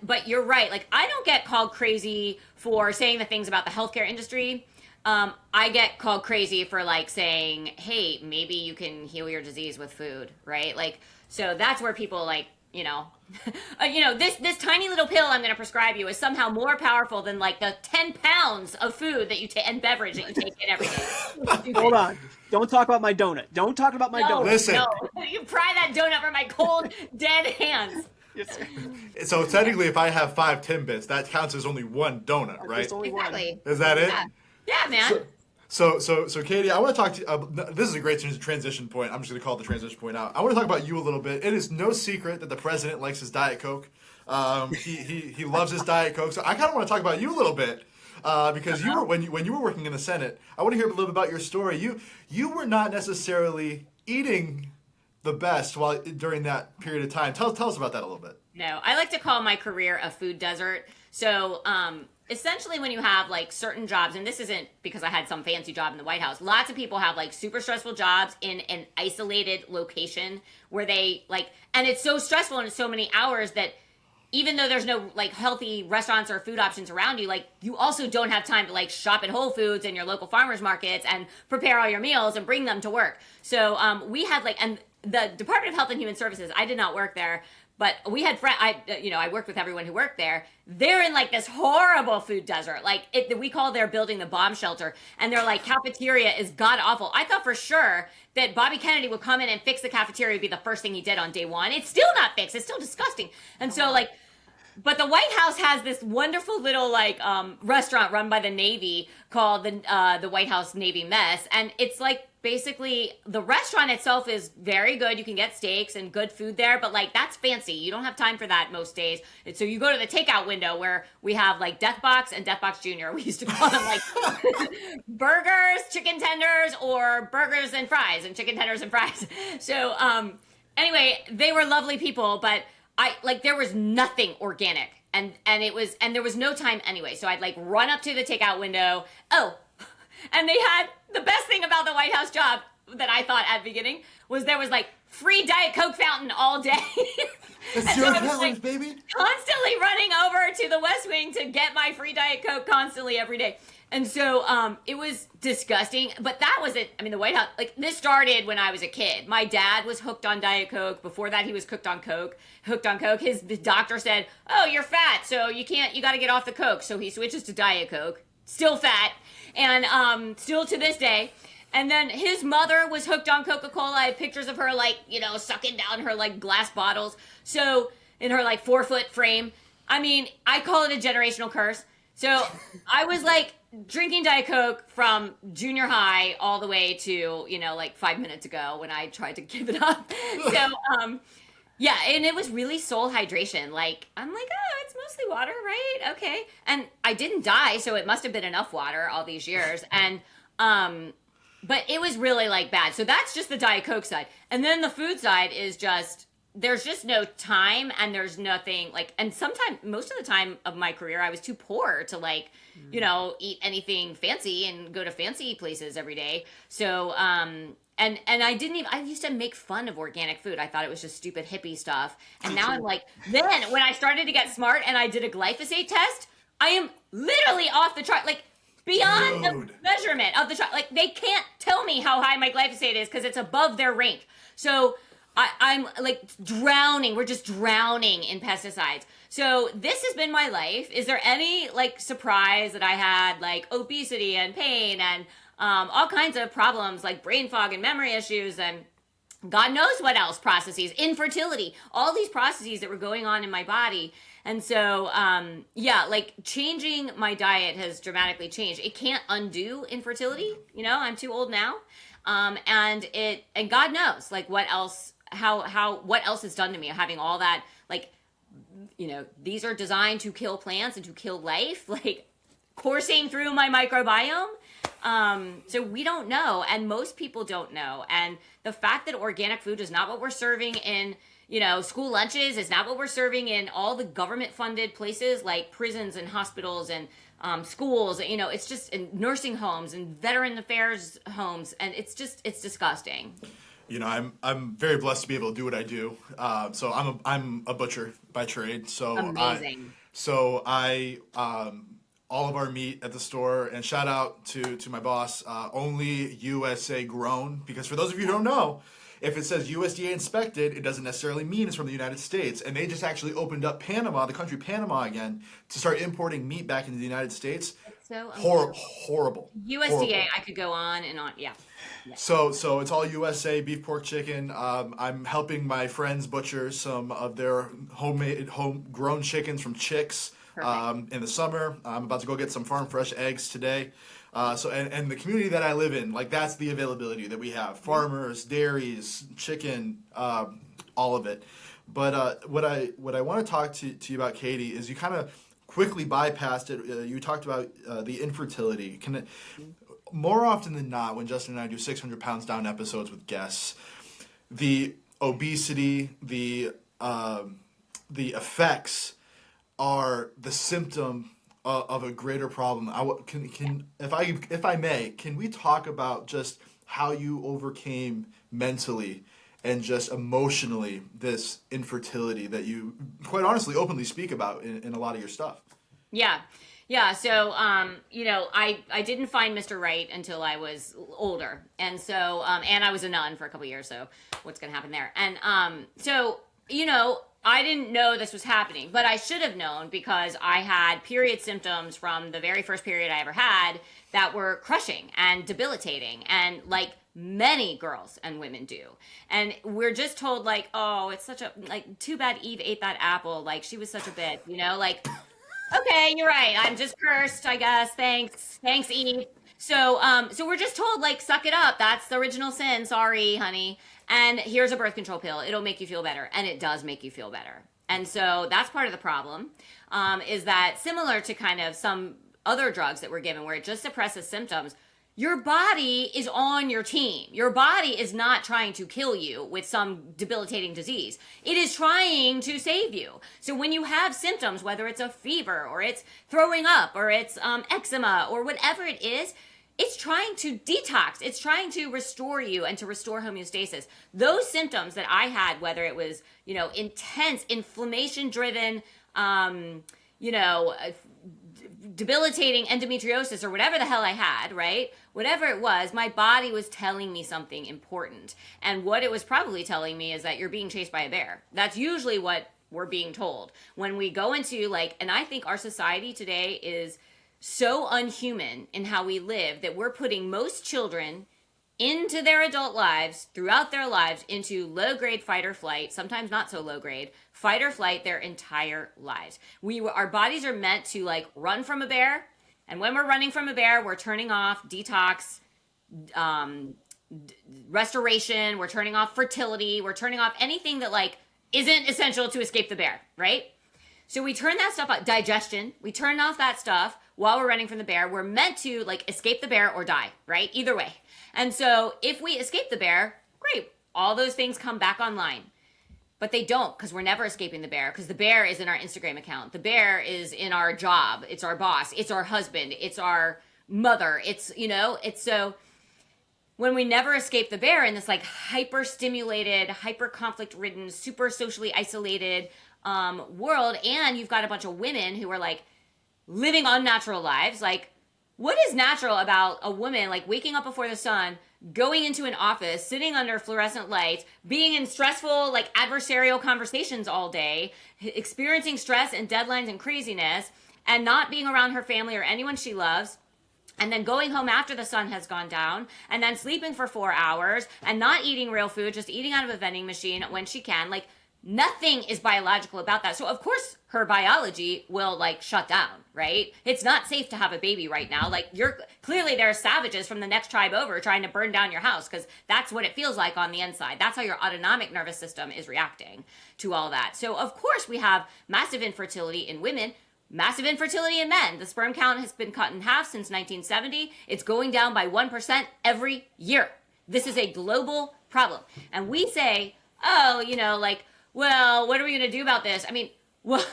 But you're right, like I don't get called crazy for saying the things about the healthcare industry. I get called crazy for like saying, hey, maybe you can heal your disease with food, right? Like, so that's where people like, this tiny little pill I'm going to prescribe you is somehow more powerful than like the 10 pounds of food that you take and beverage that you take in every day. Hold on. Don't talk about my donut. Don't talk about my donut. Listen. No, you pry that donut from my cold, dead hands. Yes, sir. So technically, if I have 5 Timbits, that counts as only one donut, right? There's only one. Exactly. Is that it? Yeah, man. So Katie, I want to talk to you. This is a great transition point. I'm just going to call the transition point out. I want to talk about you a little bit. It is no secret that the president likes his Diet Coke. He loves his Diet Coke. So I kind of want to talk about you a little bit because you were when you were working in the Senate. I want to hear a little bit about your story. You were not necessarily eating the best during that period of time. Tell us about that a little bit. No, I like to call my career a food desert. So essentially when you have like certain jobs, and this isn't because I had some fancy job in the White House, lots of people have like super stressful jobs in an isolated location where they like, and it's so stressful and it's so many hours that even though there's no like healthy restaurants or food options around you, like you also don't have time to like shop at Whole Foods and your local farmers markets and prepare all your meals and bring them to work. So we had like, and the Department of Health and Human Services, I did not work there, But we had friends. I worked with everyone who worked there. They're in like this horrible food desert. Like we call their building the bomb shelter, and their like cafeteria is god awful. I thought for sure that Bobby Kennedy would come in and fix the cafeteria. Would be the first thing he did on day one. It's still not fixed. It's still disgusting. And so like, but the White House has this wonderful little like restaurant run by the Navy called the White House Navy Mess, and it's like basically the restaurant itself is very good. You can get steaks and good food there, but like that's fancy. You don't have time for that most days. And so you go to the takeout window where we have like Death Box and Death Box Junior. We used to call them like burgers, chicken tenders, or burgers and fries, and chicken tenders and fries. So anyway, they were lovely people, but there was nothing organic, and there was no time anyway. So I'd like run up to the takeout window. Oh, and they had the best thing about the White House job that I thought at the beginning was there was like free Diet Coke fountain all day. It's your challenge, baby. Constantly running over to the West Wing to get my free Diet Coke constantly every day. And so it was disgusting, but that was it. I mean, the White House, like this started when I was a kid. My dad was hooked on Diet Coke. Before that, he was hooked on Coke. His doctor said, "Oh, you're fat, so you got to get off the Coke." So he switches to Diet Coke, still fat, and still to this day. And then his mother was hooked on Coca-Cola. I had pictures of her like, sucking down her like glass bottles. So in her like 4-foot frame. I mean, I call it a generational curse. So I was like drinking Diet Coke from junior high all the way to, like 5 minutes ago when I tried to give it up. So, yeah, and it was really soul hydration. Like, I'm like, oh, it's mostly water, right? Okay. And I didn't die, so it must have been enough water all these years. And, but it was really like bad. So that's just the Diet Coke side. And then the food side is just, there's just no time, and there's nothing like, and sometimes, most of the time of my career, I was too poor to like, eat anything fancy and go to fancy places every day. So, and I used to make fun of organic food. I thought it was just stupid hippie stuff. And now I'm like, then when I started to get smart and I did a glyphosate test, I am literally off the chart, like beyond the measurement of the chart. Like they can't tell me how high my glyphosate is because it's above their range. So I'm like drowning. We're just drowning in pesticides. So this has been my life. Is there any like surprise that I had, like obesity and pain and all kinds of problems like brain fog and memory issues and God knows what else, processes, infertility, all these processes that were going on in my body. And so, like changing my diet has dramatically changed. It can't undo infertility. I'm too old now. And God knows like what else, what else is done to me, having all that, like, these are designed to kill plants and to kill life, like coursing through my microbiome. So we don't know, and most people don't know. And the fact that organic food is not what we're serving in, school lunches, is not what we're serving in all the government-funded places like prisons and hospitals and schools. It's just in nursing homes and veteran affairs homes, and it's disgusting. I'm very blessed to be able to do what I do. So I'm a butcher by trade. So amazing. I all of our meat at the store, and shout out to my boss, only USA grown, because for those of you who don't know, if it says USDA inspected, it doesn't necessarily mean it's from the United States. And they just actually opened up Panama, the country Panama again, to start importing meat back into the United States. So horrible. USDA, horrible. I could go on and on. Yeah. So it's all USA beef, pork, chicken. I'm helping my friends butcher some of their homegrown chickens from chicks in the summer. I'm about to go get some farm fresh eggs today. And the community that I live in, like that's the availability that we have. Farmers, dairies, chicken, all of it. But what I want to talk to you about, Katie, is you kind of quickly bypassed it. You talked about the infertility. More often than not, when Justin and I do 600 pounds down episodes with guests, the obesity, the effects are the symptom of a greater problem. If I may, can we talk about just how you overcame mentally and just emotionally this infertility that you quite honestly openly speak about in a lot of your stuff? Yeah. So, I didn't find Mr. Right until I was older. And so, and I was a nun for a couple of years. So what's going to happen there? And, I didn't know this was happening, but I should have known because I had period symptoms from the very first period I ever had that were crushing and debilitating, and like many girls and women do. And we're just told like, oh, it's such a, like, too bad Eve ate that apple. Like, she was such a bitch, you know, like, okay, you're right. I'm just cursed, I guess. Thanks, Eve. So we're just told like, suck it up. That's the original sin. Sorry, honey. And here's a birth control pill. It'll make you feel better, and it does make you feel better. And so that's part of the problem. Is that similar to kind of some other drugs that we're given, where it just suppresses symptoms. Your body is on your team. Your body is not trying to kill you with some debilitating disease. It is trying to save you. So when you have symptoms, whether it's a fever or it's throwing up or it's eczema or whatever it is, it's trying to detox. It's trying to restore you and to restore homeostasis. Those symptoms that I had, whether it was, you know, intense inflammation driven, you know, debilitating endometriosis or whatever the hell I had, right? Whatever it was, my body was telling me something important. And what it was probably telling me is that you're being chased by a bear. That's usually what we're being told. When we go into like, and I think our society today is so unhuman in how we live that we're putting most children into their adult lives, throughout their lives, into low-grade fight or flight, sometimes not so low-grade, fight or flight their entire lives. Our bodies are meant to like run from a bear, and when we're running from a bear, we're turning off detox, restoration, we're turning off fertility, we're turning off anything that like isn't essential to escape the bear, right? So we turn that stuff off, digestion, we turn off that stuff while we're running from the bear. We're meant to like escape the bear or die, right? Either way. And so if we escape the bear, great. All those things come back online. But they don't, because we're never escaping the bear, because the bear is in our Instagram account. The bear is in our job. It's our boss. It's our husband. It's our mother. It's, you know, it's so when we never escape the bear in this like hyper stimulated, hyper conflict ridden, super socially isolated world, and you've got a bunch of women who are like living unnatural lives, like, what is natural about a woman like waking up before the sun, going into an office, sitting under fluorescent lights, being in stressful, like adversarial conversations all day, experiencing stress and deadlines and craziness, and not being around her family or anyone she loves, and then going home after the sun has gone down, and then sleeping for 4 hours, and not eating real food, just eating out of a vending machine when she can? Like, nothing is biological about that. So of course her biology will like shut down, right? It's not safe to have a baby right now. Like, you're clearly, there are savages from the next tribe over trying to burn down your house, because that's what it feels like on the inside. That's how your autonomic nervous system is reacting to all that. So of course we have massive infertility in women, massive infertility in men. The sperm count has been cut in half since 1970. It's going down by 1% every year. This is a global problem. And we say, oh, you know, like, well, what are we going to do about this? I mean, well,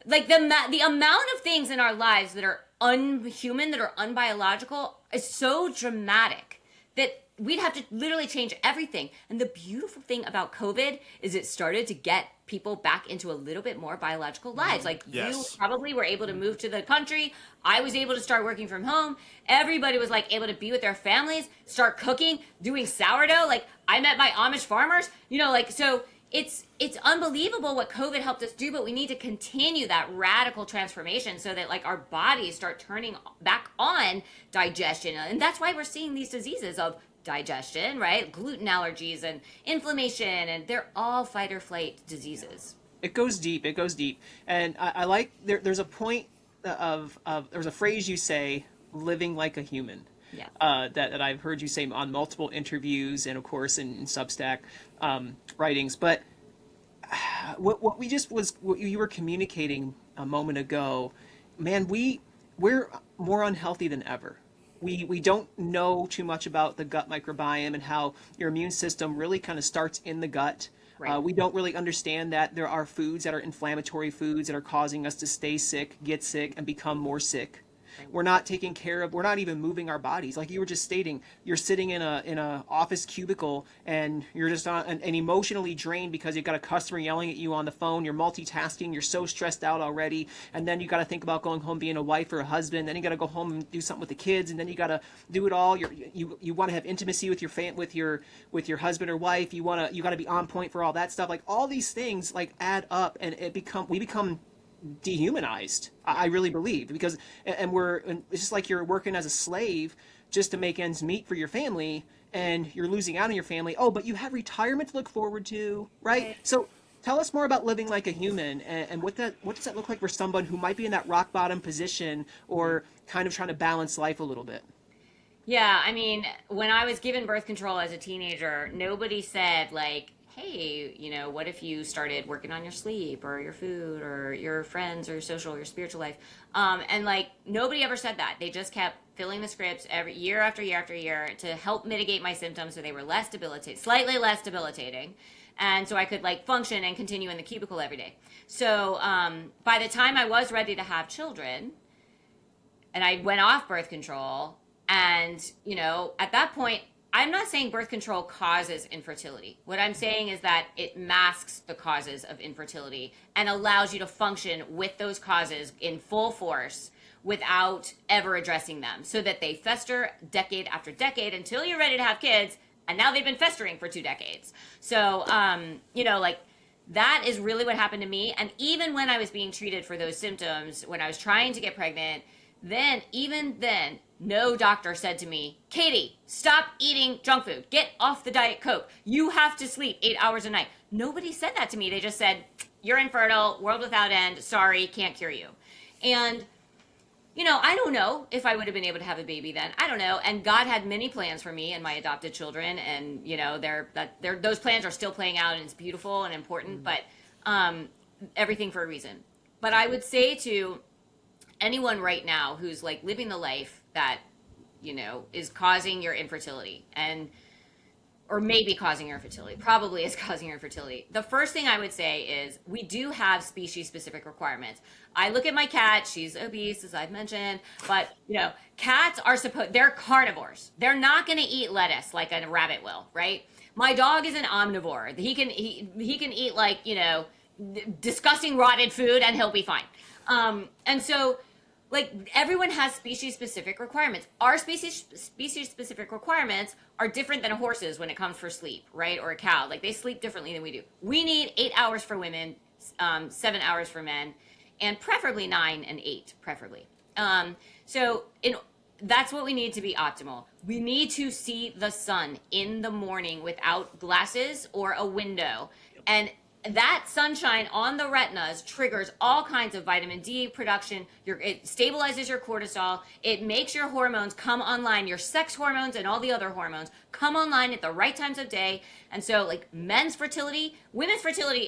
like the amount of things in our lives that are unhuman, that are unbiological, is so dramatic that we'd have to literally change everything. And the beautiful thing about COVID is it started to get people back into a little bit more biological lives. Like, yes. You probably were able to move to the country. I was able to start working from home. Everybody was like able to be with their families, start cooking, doing sourdough. Like, I met my Amish farmers, you know, like, so it's unbelievable what COVID helped us do, but we need to continue that radical transformation so that like our bodies start turning back on digestion. And that's why we're seeing these diseases of digestion, right? Gluten allergies and inflammation, and they're all fight or flight diseases. It goes deep. It goes deep. And I like, there's a point of there's a phrase you say, living like a human. Yeah. That I've heard you say on multiple interviews and of course in Substack writings. But what you were communicating a moment ago, man, we're more unhealthy than ever. We don't know too much about the gut microbiome and how your immune system really kind of starts in the gut. Right. We don't really understand that there are foods that are inflammatory foods that are causing us to stay sick, get sick, and become more sick. We're not taking care of, we're not even moving our bodies. Like you were just stating, you're sitting in a office cubicle and you're just on and emotionally drained because you've got a customer yelling at you on the phone. You're multitasking. You're so stressed out already. And then you got to think about going home, being a wife or a husband. Then you got to go home and do something with the kids. And then you got to do it all. You want to have intimacy with your husband or wife. You got to be on point for all that stuff. Like all these things like add up, and we become dehumanized. I really believe, because and it's just like you're working as a slave just to make ends meet for your family, and you're losing out on your family. Oh, but you have retirement to look forward to, right? So tell us more about living like a human, and what does that look like for someone who might be in that rock bottom position or kind of trying to balance life a little bit. Yeah, I mean, when I was given birth control as a teenager, nobody said, like, hey, what if you started working on your sleep or your food or your friends or your social or your spiritual life? And like, nobody ever said that. They just kept filling the scripts every year after year after year to help mitigate my symptoms so they were less debilitating, slightly less debilitating. And so I could like function and continue in the cubicle every day. So by the time I was ready to have children, and I went off birth control, and, at that point, I'm not saying birth control causes infertility. What I'm saying is that it masks the causes of infertility and allows you to function with those causes in full force without ever addressing them, so that they fester decade after decade until you're ready to have kids. And now they've been festering for 2 decades. So, like, that is really what happened to me. And even when I was being treated for those symptoms, when I was trying to get pregnant, even then, no doctor said to me, Katie, stop eating junk food. Get off the Diet Coke. You have to sleep 8 hours a night. Nobody said that to me. They just said, you're infertile, world without end, sorry, can't cure you. And, I don't know if I would have been able to have a baby then. I don't know. And God had many plans for me and my adopted children. And, those plans are still playing out, and it's beautiful and important, but everything for a reason. But I would say to anyone right now who's like living the life that is causing your infertility, or maybe causing your infertility, probably is causing your infertility, the first thing I would say is we do have species specific requirements. I look at my cat, she's obese, as I've mentioned, but cats are they're carnivores. They're not going to eat lettuce like a rabbit will, right? My dog is an omnivore. He can eat like disgusting rotted food and he'll be fine. And so, like, everyone has species specific requirements. Our species specific requirements are different than a horse's when it comes for sleep, right? Or a cow. Like, they sleep differently than we do. We need 8 hours for women, 7 hours for men, and preferably 9 and 8, preferably. That's what we need to be optimal. We need to see the sun in the morning without glasses or a window. And that sunshine on the retinas triggers all kinds of vitamin D production. It stabilizes your cortisol. It makes your hormones come online, your sex hormones and all the other hormones come online at the right times of day. And so, like, women's fertility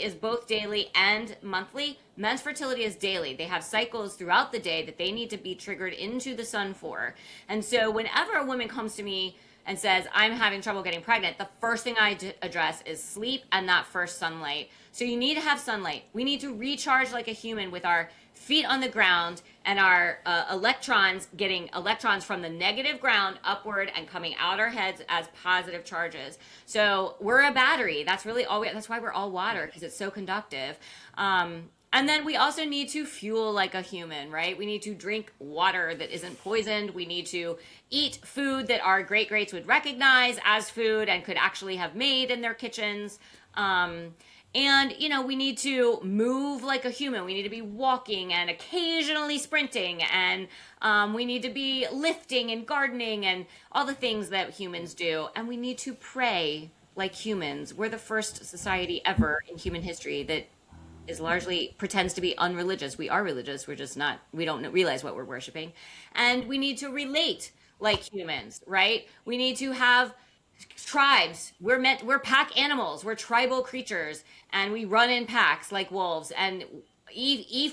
is both daily and monthly. Men's fertility is daily. They have cycles throughout the day that they need to be triggered into the sun for. And so whenever a woman comes to me and says, I'm having trouble getting pregnant, the first thing I address is sleep and that first sunlight. So you need to have sunlight. We need to recharge like a human with our feet on the ground and our electrons, getting electrons from the negative ground upward and coming out our heads as positive charges. So we're a battery. That's really all that's why we're all water, because it's so conductive. And then we also need to fuel like a human, right? We need to drink water that isn't poisoned. We need to eat food that our great-greats would recognize as food and could actually have made in their kitchens. And, we need to move like a human. We need to be walking and occasionally sprinting. And we need to be lifting and gardening and all the things that humans do. And we need to pray like humans. We're the first society ever in human history that is largely pretends to be unreligious. We are religious. We're just not, we don't realize what we're worshiping. And we need to relate like humans, right? We need to have tribes. We're pack animals. We're tribal creatures, and we run in packs like wolves. And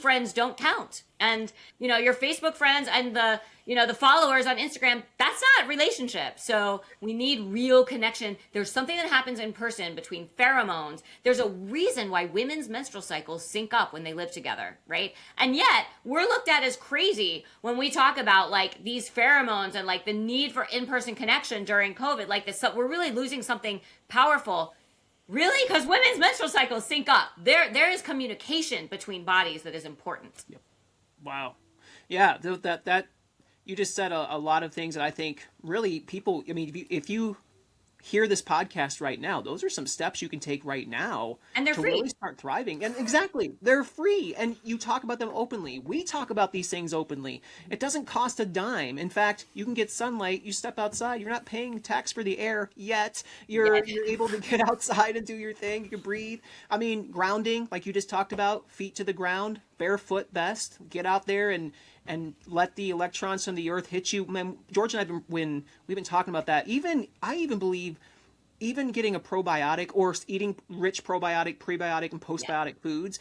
friends don't count. And, your Facebook friends and the followers on Instagram, that's not a relationship. So we need real connection. There's something that happens in person between pheromones. There's a reason why women's menstrual cycles sync up when they live together, right? And yet we're looked at as crazy when we talk about like these pheromones and like the need for in-person connection during COVID, like this. So we're really losing something powerful. Really? Because women's menstrual cycles sync up. There is communication between bodies that is important. Yep. Wow. Yeah, that you just said a lot of things that I think really people, I mean, if you hear this podcast right now, those are some steps you can take right now and they're to free. Really start thriving. And exactly, they're free, and you talk about them openly. We talk about these things openly. It doesn't cost a dime. In fact, you can get sunlight. You step outside. You're not paying tax for the air yet. You're able to get outside and do your thing. You can breathe. I mean, grounding, like you just talked about, feet to the ground, barefoot best. Get out there and let the electrons from the earth hit you. Man, George and we've been talking about that. I even believe getting a probiotic or eating rich probiotic, prebiotic, and postbiotic foods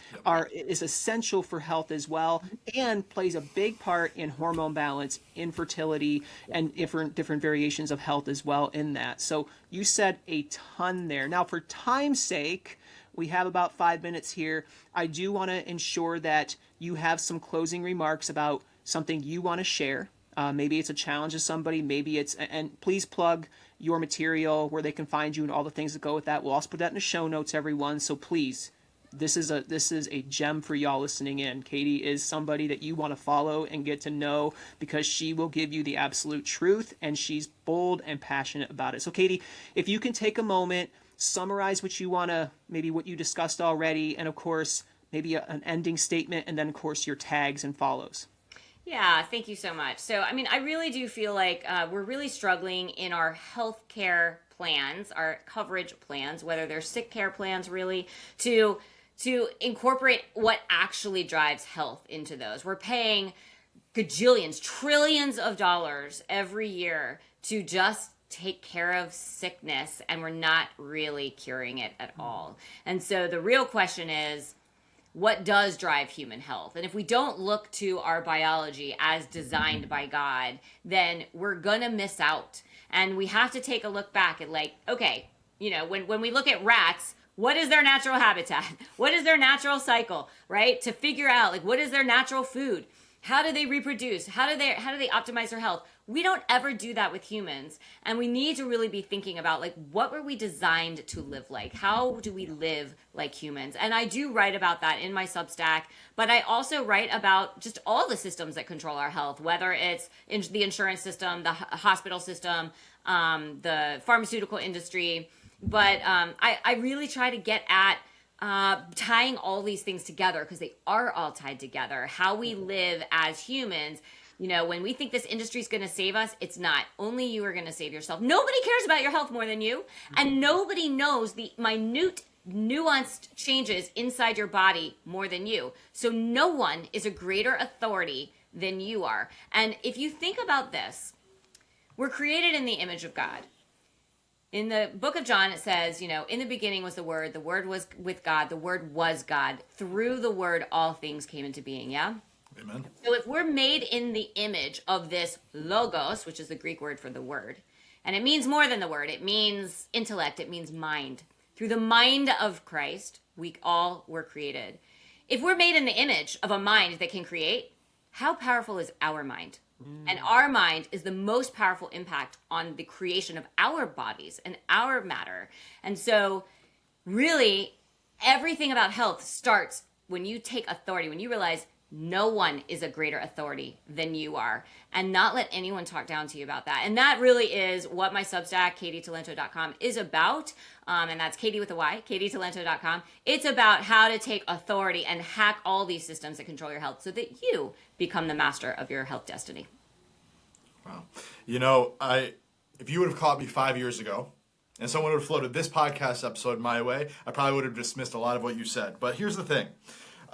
is essential for health as well, and plays a big part in hormone balance, infertility, and different variations of health as well in that. So you said a ton there. Now, for time's sake, we have about 5 minutes here. I do want to ensure that you have some closing remarks about something you want to share. Maybe it's a challenge to somebody. Maybe it's, and please plug your material, where they can find you, and all the things that go with that. We'll also put that in the show notes, everyone. So please, this is a gem for y'all listening in. Katie is somebody that you want to follow and get to know, because she will give you the absolute truth, and she's bold and passionate about it. So Katie, if you can take a moment, summarize what you discussed already, and of course, maybe an ending statement, and then of course your tags and follows. Yeah, thank you so much. So, I mean, I really do feel like we're really struggling in our healthcare plans, our coverage plans, whether they're sick care plans, really, to incorporate what actually drives health into those. We're paying gajillions, trillions of dollars every year to just take care of sickness, and we're not really curing it at all. And so the real question is, what does drive human health? And if we don't look to our biology as designed by God, then we're gonna miss out. And we have to take a look back at, like, okay, when we look at rats, what is their natural habitat? What is their natural cycle, right? To figure out, like, what is their natural food? How do they reproduce? How do they optimize their health? We don't ever do that with humans. And we need to really be thinking about, like, what were we designed to live like? How do we live like humans? And I do write about that in my Substack, but I also write about just all the systems that control our health, whether it's in the insurance system, the hospital system, the pharmaceutical industry. But I really try to get at tying all these things together, because they are all tied together. How we live as humans. When we think this industry is going to save us, it's not. Only you are going to save yourself. Nobody cares about your health more than you. And nobody knows the minute, nuanced changes inside your body more than you. So no one is a greater authority than you are. And if you think about this, we're created in the image of God. In the book of John, it says, in the beginning was the Word was with God, the Word was God. Through the Word, all things came into being, yeah? Amen. So if we're made in the image of this logos, which is the Greek word for the word, and it means more than the word, it means intellect, it means mind. Through the mind of Christ, we all were created. If we're made in the image of a mind that can create, how powerful is our mind? And our mind is the most powerful impact on the creation of our bodies and our matter. And so really, everything about health starts when you take authority, when you realize no one is a greater authority than you are, and not let anyone talk down to you about that. And that really is what my Substack, KatieTalento.com, is about. And that's Katie with a Y, KatieTalento.com. It's about how to take authority and hack all these systems that control your health so that you become the master of your health destiny. Wow. If you would have caught me 5 years ago and someone would have floated this podcast episode my way, I probably would have dismissed a lot of what you said. But here's the thing.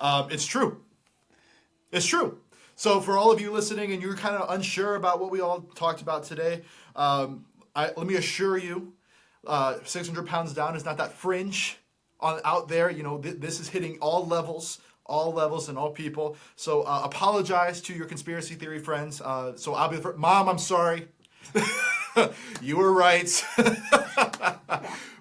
It's true. It's true. So for all of you listening and you're kind of unsure about what we all talked about today, let me assure you, 600 pounds down is not that fringe out there. This is hitting all levels, all levels and all people. So apologize to your conspiracy theory friends. So I'll be the first. Mom, I'm sorry. You were right.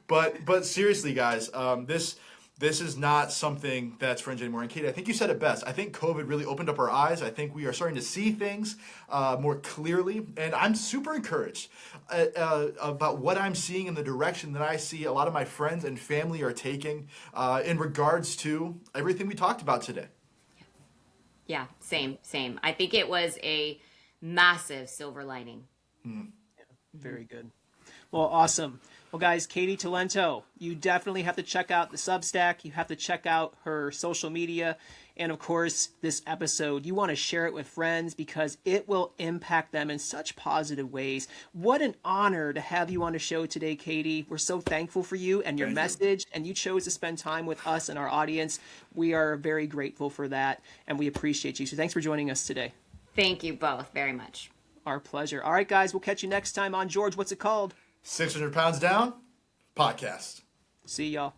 But seriously, guys, this is not something that's fringe anymore. And Katie, I think you said it best. I think COVID really opened up our eyes. I think we are starting to see things more clearly. And I'm super encouraged about what I'm seeing in the direction that I see a lot of my friends and family are taking in regards to everything we talked about today. Yeah, same. I think it was a massive silver lining. Very good. Well, awesome. Well, guys, Katie Talento, you definitely have to check out the Substack. You have to check out her social media. And of course, this episode, you want to share it with friends because it will impact them in such positive ways. What an honor to have you on the show today, Katie. We're so thankful for you and your message. And you chose to spend time with us and our audience. We are very grateful for that. And we appreciate you. So thanks for joining us today. Thank you both very much. Our pleasure. All right, guys, we'll catch you next time on George, what's it called? 600 Pounds Down podcast. See y'all.